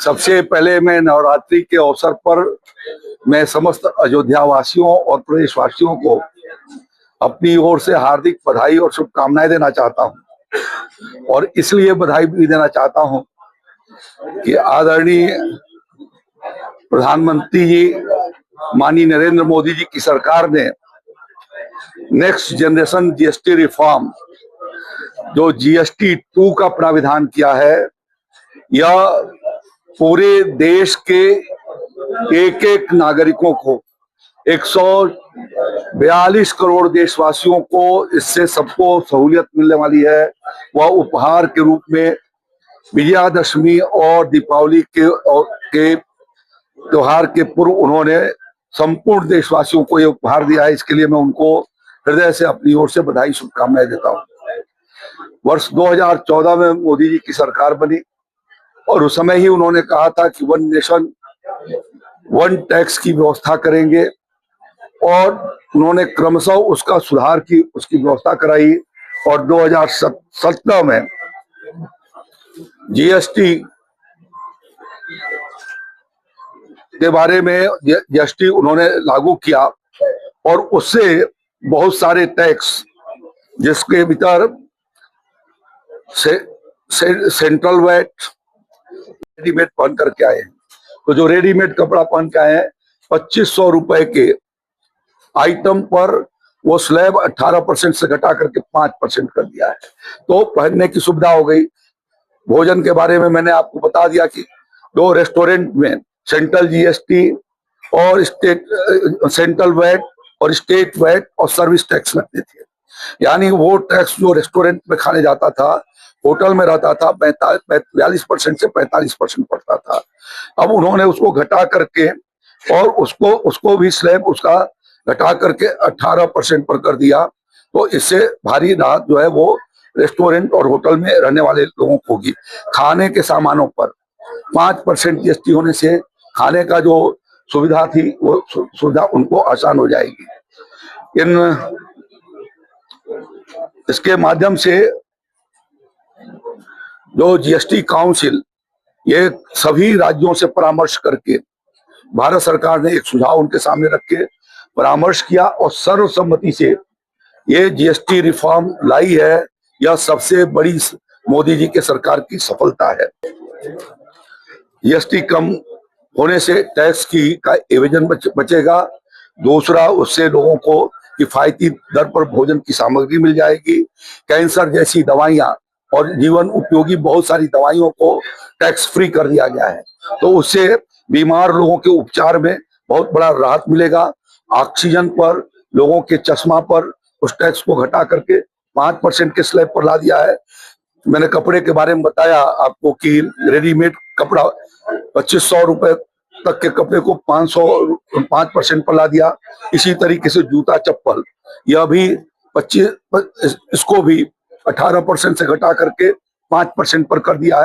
सबसे पहले मैं नवरात्रि के अवसर पर मैं समस्त अयोध्या वासियों और प्रदेशवासियों को अपनी ओर से हार्दिक बधाई और शुभकामनाएं देना चाहता हूं। और इसलिए बधाई भी देना चाहता हूं कि आदरणीय प्रधानमंत्री जी माननीय नरेंद्र मोदी जी की सरकार ने नेक्स्ट जनरेशन जीएसटी रिफॉर्म, जो जीएसटी 2 का प्राविधान किया है, यह पूरे देश के एक एक नागरिकों को 142 करोड़ देशवासियों को इससे सबको सहूलियत मिलने वाली है। वह उपहार के रूप में विजयादशमी और दीपावली के त्योहार के पूर्व उन्होंने संपूर्ण देशवासियों को ये उपहार दिया है। इसके लिए मैं उनको हृदय से अपनी ओर से बधाई शुभकामनाएं देता हूँ। वर्ष 2014 में मोदी जी की सरकार बनी और उस समय ही उन्होंने कहा था कि वन नेशन वन टैक्स की व्यवस्था करेंगे और उन्होंने क्रमशः उसका सुधार की उसकी व्यवस्था कराई। और 2017 में जीएसटी के बारे में जीएसटी उन्होंने लागू किया और उससे बहुत सारे टैक्स, जिसके भीतर सेंट्रल वैट रेडीमेड पहन करके आए हैं। तो जो रेडीमेड कपड़ा पहन के आए हैं, 2500 रुपए के आइटम पर वो स्लैब 18% से घटा करके 5% कर दिया है। तो पहनने की सुविधा हो गई। भोजन के बारे में मैंने आपको बता दिया कि दो रेस्टोरेंट में सेंट्रल जीएसटी और स्टेट सेंट्रल वैट और स्टेट वैट और सर्विस टैक्स लगते थे। यानी वो टैक्स जो रेस्टोरेंट में खाने जाता था, होटल में रहता था, 42% से 45% पड़ता था। अब उन्होंने उसको घटा करके और उसको भी स्लैब उसका घटा करके 18% पर कर दिया। तो इससे भारी राहत जो है वो रेस्टोरेंट और होटल में रहने वाले लोगों को होगी। खाने के सामानों पर 5% जीएसटी होने से खाने का जो सुविधा थी वो सुविधा उनको आसान हो जाएगी। इसके माध्यम से जो जीएसटी काउंसिल, ये सभी राज्यों से परामर्श करके भारत सरकार ने एक सुझाव उनके सामने रख के परामर्श किया और सर्वसम्मति से ये जीएसटी रिफॉर्म लाई है। यह सबसे बड़ी मोदी जी के सरकार की सफलता है। जीएसटी कम होने से टैक्स का एवजन बचेगा। दूसरा, उससे लोगों को किफायती दर पर भोजन की सामग्री मिल जाएगी। कैंसर जैसी दवाइयां और जीवन उपयोगी बहुत सारी दवाइयों को टैक्स फ्री कर दिया गया है। तो उससे बीमार लोगों के उपचार में बहुत बड़ा राहत मिलेगा। ऑक्सीजन पर, लोगों के चश्मा पर उस टैक्स को घटा करके 5% के स्लैब पर ला दिया है। मैंने कपड़े के बारे में बताया आपको कि रेडीमेड कपड़ा 2500 रुपए तक के कपड़े को 5% पर ला दिया। इसी तरीके से जूता चप्पल, यह भी इसको भी 18% से घटा करके 5% पर कर दिया है।